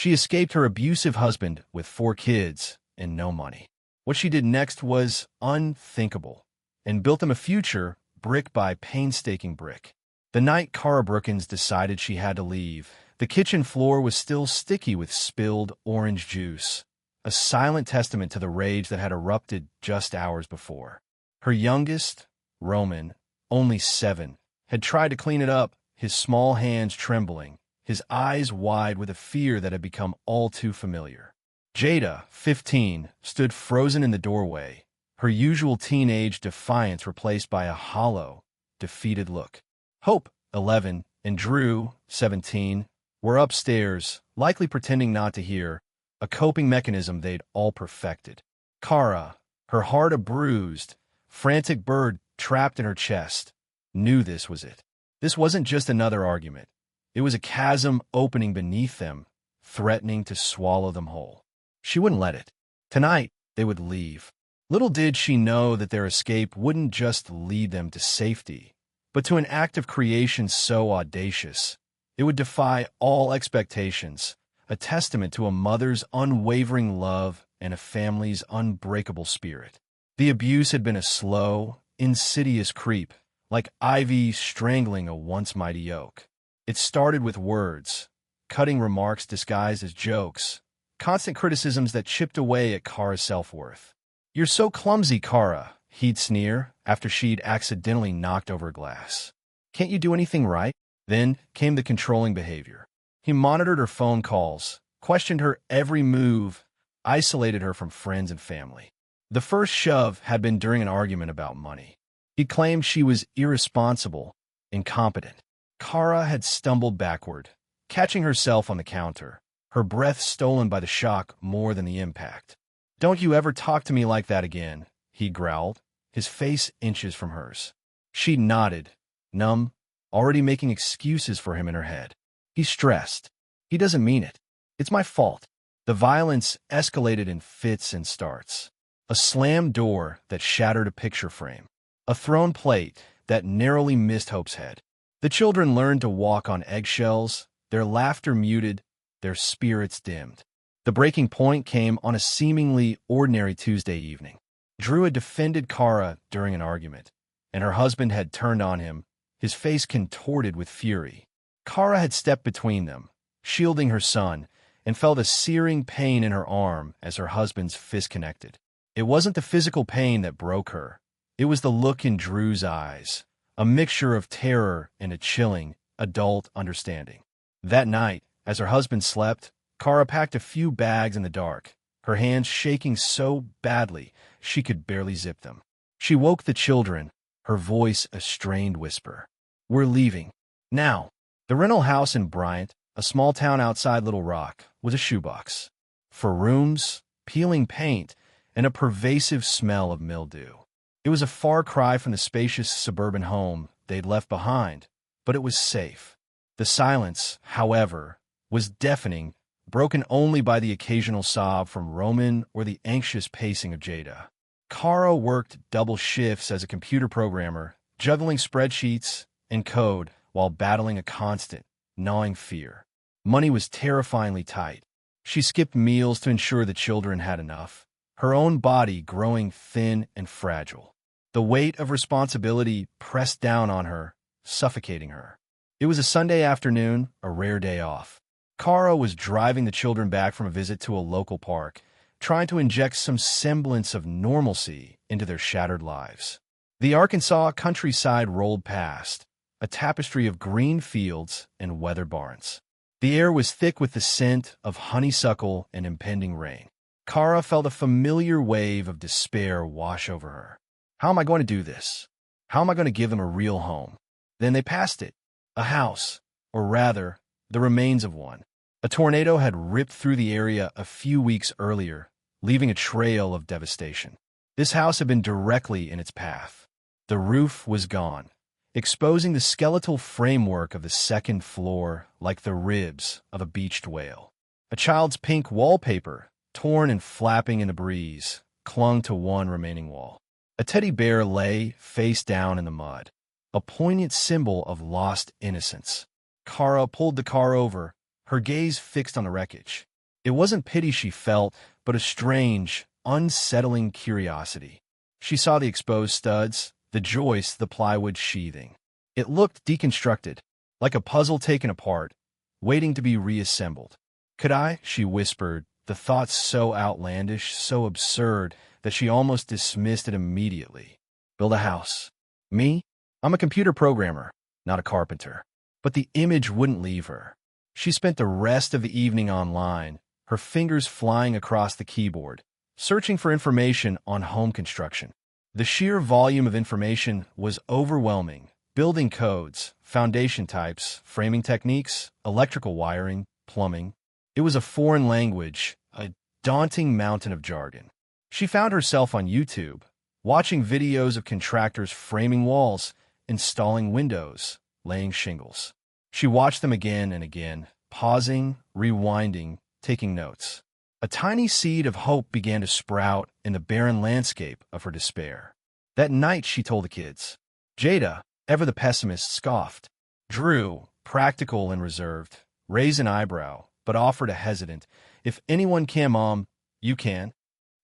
She escaped her abusive husband with 4 kids and no money. What she did next was unthinkable, and built them a future brick by painstaking brick. The night Cara Brookins decided she had to leave, the kitchen floor was still sticky with spilled orange juice, a silent testament to the rage that had erupted just hours before. Her youngest, Roman, only 7, had tried to clean it up, his small hands trembling, his eyes wide with a fear that had become all too familiar. Jada, 15, stood frozen in the doorway, her usual teenage defiance replaced by a hollow, defeated look. Hope, 11, and Drew, 17, were upstairs, likely pretending not to hear, a coping mechanism they'd all perfected. Cara, her heart a bruised, frantic bird trapped in her chest, knew this was it. This wasn't just another argument. It was a chasm opening beneath them, threatening to swallow them whole. She wouldn't let it. Tonight, they would leave. Little did she know that their escape wouldn't just lead them to safety, but to an act of creation so audacious, it would defy all expectations, a testament to a mother's unwavering love and a family's unbreakable spirit. The abuse had been a slow, insidious creep, like ivy strangling a once mighty oak. It started with words, cutting remarks disguised as jokes, constant criticisms that chipped away at Cara's self-worth. "You're so clumsy, Cara," he'd sneer after she'd accidentally knocked over a glass. "Can't you do anything right?" Then came the controlling behavior. He monitored her phone calls, questioned her every move, isolated her from friends and family. The first shove had been during an argument about money. He claimed she was irresponsible, incompetent. Cara had stumbled backward, catching herself on the counter, her breath stolen by the shock more than the impact. "Don't you ever talk to me like that again," he growled, his face inches from hers. She nodded, numb, already making excuses for him in her head. He's stressed. He doesn't mean it. It's my fault. The violence escalated in fits and starts. A slammed door that shattered a picture frame. A thrown plate that narrowly missed Hope's head. The children learned to walk on eggshells, their laughter muted, their spirits dimmed. The breaking point came on a seemingly ordinary Tuesday evening. Drew had defended Cara during an argument, and her husband had turned on him, his face contorted with fury. Cara had stepped between them, shielding her son, and felt a searing pain in her arm as her husband's fist connected. It wasn't the physical pain that broke her. It was the look in Drew's eyes, a mixture of terror and a chilling, adult understanding. That night, as her husband slept, Cara packed a few bags in the dark, her hands shaking so badly she could barely zip them. She woke the children, her voice a strained whisper. "We're leaving. Now." The rental house in Bryant, a small town outside Little Rock, was a shoebox. For rooms, peeling paint, and a pervasive smell of mildew. It was a far cry from the spacious suburban home they'd left behind, but it was safe. The silence, however, was deafening, broken only by the occasional sob from Roman or the anxious pacing of Jada. Cara worked double shifts as a computer programmer, juggling spreadsheets and code while battling a constant, gnawing fear. Money was terrifyingly tight. She skipped meals to ensure the children had enough, her own body growing thin and fragile. The weight of responsibility pressed down on her, suffocating her. It was a Sunday afternoon, a rare day off. Cara was driving the children back from a visit to a local park, trying to inject some semblance of normalcy into their shattered lives. The Arkansas countryside rolled past, a tapestry of green fields and weathered barns. The air was thick with the scent of honeysuckle and impending rain. Cara felt a familiar wave of despair wash over her. How am I going to do this? How am I going to give them a real home? Then they passed it. A house, or rather, the remains of one. A tornado had ripped through the area a few weeks earlier, leaving a trail of devastation. This house had been directly in its path. The roof was gone, exposing the skeletal framework of the second floor like the ribs of a beached whale. A child's pink wallpaper, torn and flapping in the breeze, clung to one remaining wall. A teddy bear lay face down in the mud, a poignant symbol of lost innocence. Cara pulled the car over, her gaze fixed on the wreckage. It wasn't pity she felt, but a strange, unsettling curiosity. She saw the exposed studs, the joists, the plywood sheathing. It looked deconstructed, like a puzzle taken apart, waiting to be reassembled. Could I? She whispered, the thought so outlandish, so absurd, that she almost dismissed it immediately. Build a house. Me? I'm a computer programmer, not a carpenter. But the image wouldn't leave her. She spent the rest of the evening online, her fingers flying across the keyboard, searching for information on home construction. The sheer volume of information was overwhelming. Building codes, foundation types, framing techniques, electrical wiring, plumbing. It was a foreign language, a daunting mountain of jargon. She found herself on YouTube, watching videos of contractors framing walls, installing windows, laying shingles. She watched them again and again, pausing, rewinding, taking notes. A tiny seed of hope began to sprout in the barren landscape of her despair. That night, she told the kids. Jada, ever the pessimist, scoffed. Drew, practical and reserved, raised an eyebrow, but offered a hesitant, "If anyone can, Mom, you can."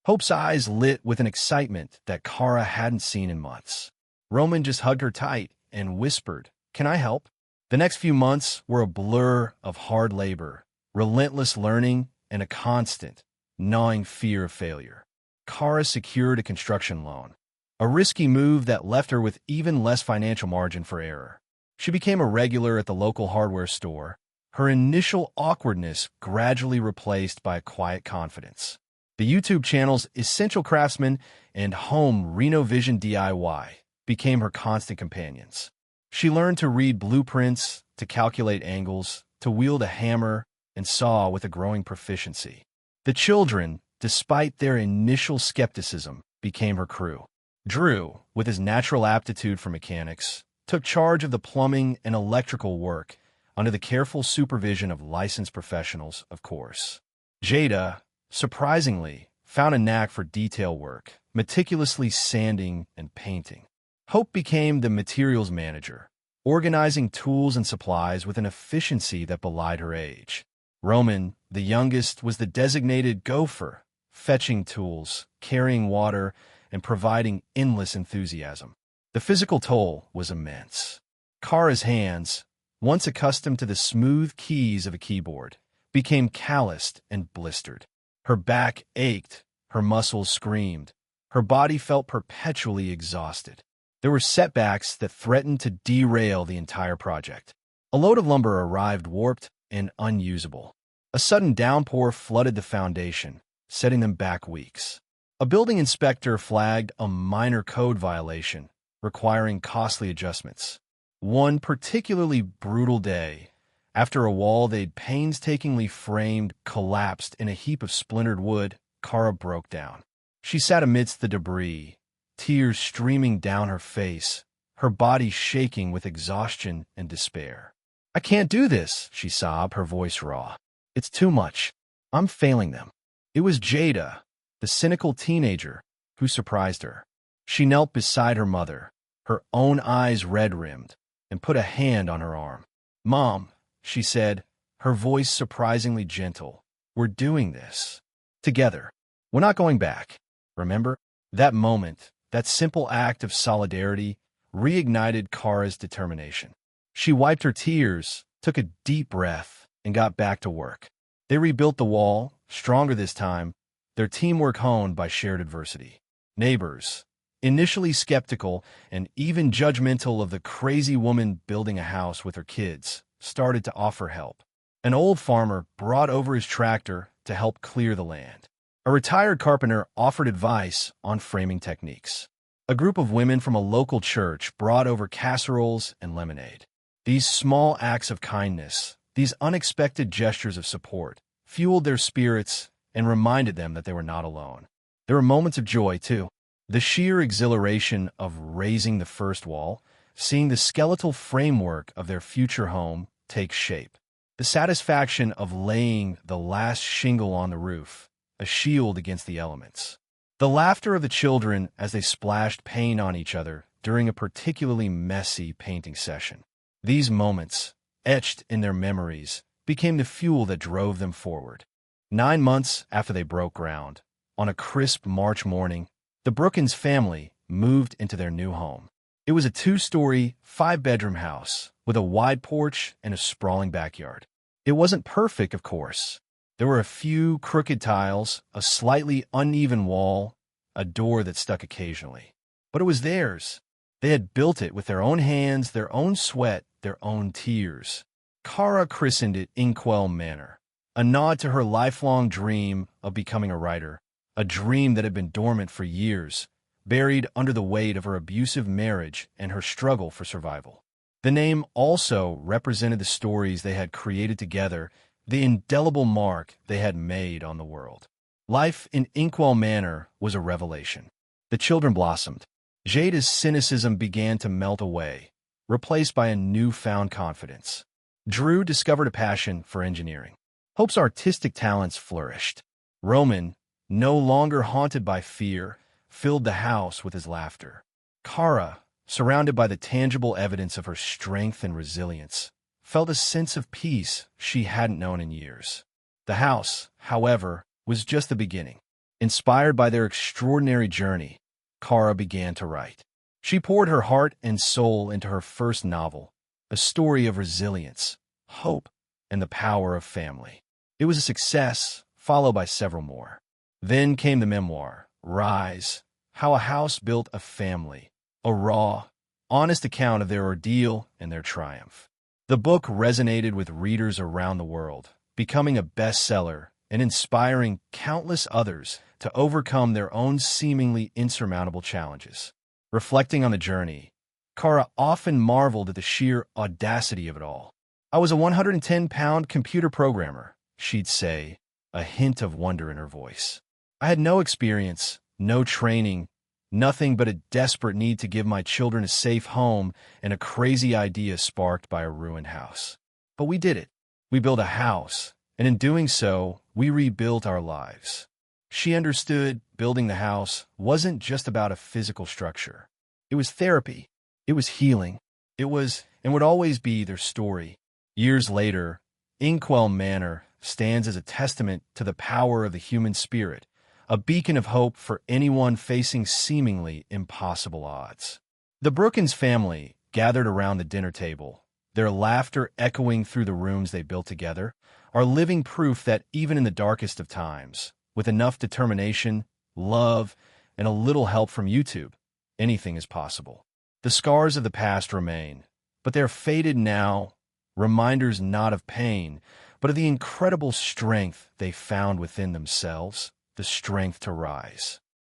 Hope's eyes lit with an excitement that Cara hadn't seen in months. Roman just hugged her tight and whispered, "Can I help?" The next few months were a blur of hard labor, relentless learning, and a constant, gnawing fear of failure. Cara secured a construction loan, a risky move that left her with even less financial margin for error. She became a regular at the local hardware store, her initial awkwardness gradually replaced by a quiet confidence. The YouTube channels Essential Craftsman and Home Renovision DIY became her constant companions. She learned to read blueprints, to calculate angles, to wield a hammer and saw with a growing proficiency. The children, despite their initial skepticism, became her crew. Drew, with his natural aptitude for mechanics, took charge of the plumbing and electrical work under the careful supervision of licensed professionals, of course. Jada, surprisingly, found a knack for detail work, meticulously sanding and painting. Hope became the materials manager, organizing tools and supplies with an efficiency that belied her age. Roman, the youngest, was the designated gopher, fetching tools, carrying water, and providing endless enthusiasm. The physical toll was immense. Cara's hands, once accustomed to the smooth keys of a keyboard, became calloused and blistered. Her back ached, her muscles screamed, her body felt perpetually exhausted. There were setbacks that threatened to derail the entire project. A load of lumber arrived warped and unusable. A sudden downpour flooded the foundation, setting them back weeks. A building inspector flagged a minor code violation, requiring costly adjustments. One particularly brutal day, after a wall they'd painstakingly framed collapsed in a heap of splintered wood, Cara broke down. She sat amidst the debris, tears streaming down her face, her body shaking with exhaustion and despair. "I can't do this," she sobbed, her voice raw. "It's too much. I'm failing them." It was Jada, the cynical teenager, who surprised her. She knelt beside her mother, her own eyes red-rimmed, and put a hand on her arm. "Mom," she said, her voice surprisingly gentle, "we're doing this. Together. We're not going back. Remember?" That moment, that simple act of solidarity, reignited Cara's determination. She wiped her tears, took a deep breath, and got back to work. They rebuilt the wall, stronger this time, their teamwork honed by shared adversity. Neighbors, initially skeptical and even judgmental of the crazy woman building a house with her kids, started to offer help. An old farmer brought over his tractor to help clear the land. A retired carpenter offered advice on framing techniques. A group of women from a local church brought over casseroles and lemonade. These small acts of kindness, these unexpected gestures of support, fueled their spirits and reminded them that they were not alone. There were moments of joy, too. The sheer exhilaration of raising the first wall, seeing the skeletal framework of their future home take shape. The satisfaction of laying the last shingle on the roof, a shield against the elements. The laughter of the children as they splashed paint on each other during a particularly messy painting session. These moments, etched in their memories, became the fuel that drove them forward. 9 months after they broke ground, on a crisp March morning, the Brookins family moved into their new home. It was a 2-story, 5-bedroom house with a wide porch and a sprawling backyard. It wasn't perfect, of course. There were a few crooked tiles, a slightly uneven wall, a door that stuck occasionally. But it was theirs. They had built it with their own hands, their own sweat, their own tears. Cara christened it Inkwell Manor, a nod to her lifelong dream of becoming a writer, a dream that had been dormant for years, buried under the weight of her abusive marriage and her struggle for survival. The name also represented the stories they had created together, the indelible mark they had made on the world. Life in Inkwell Manor was a revelation. The children blossomed. Jada's cynicism began to melt away, replaced by a newfound confidence. Drew discovered a passion for engineering. Hope's artistic talents flourished. Roman, no longer haunted by fear, filled the house with his laughter. Cara, surrounded by the tangible evidence of her strength and resilience, felt a sense of peace she hadn't known in years. The house, however, was just the beginning. Inspired by their extraordinary journey, Cara began to write. She poured her heart and soul into her first novel, a story of resilience, hope, and the power of family. It was a success, followed by several more. Then came the memoir, Rise, How a House Built a Family, a raw, honest account of their ordeal and their triumph. The book resonated with readers around the world, becoming a bestseller and inspiring countless others to overcome their own seemingly insurmountable challenges. Reflecting on the journey, Cara often marveled at the sheer audacity of it all. "I was a 110-pound computer programmer," she'd say, a hint of wonder in her voice. "I had no experience, no training, nothing but a desperate need to give my children a safe home and a crazy idea sparked by a ruined house. But we did it. We built a house, and in doing so, we rebuilt our lives." She understood building the house wasn't just about a physical structure. It was therapy. It was healing. It was, and would always be, their story. Years later, Inkwell Manor stands as a testament to the power of the human spirit, a beacon of hope for anyone facing seemingly impossible odds. The Brookins family gathered around the dinner table, their laughter echoing through the rooms they built together, are living proof that even in the darkest of times, with enough determination, love, and a little help from YouTube, anything is possible. The scars of the past remain, but they're faded now, reminders not of pain, but of the incredible strength they found within themselves, the strength to rise.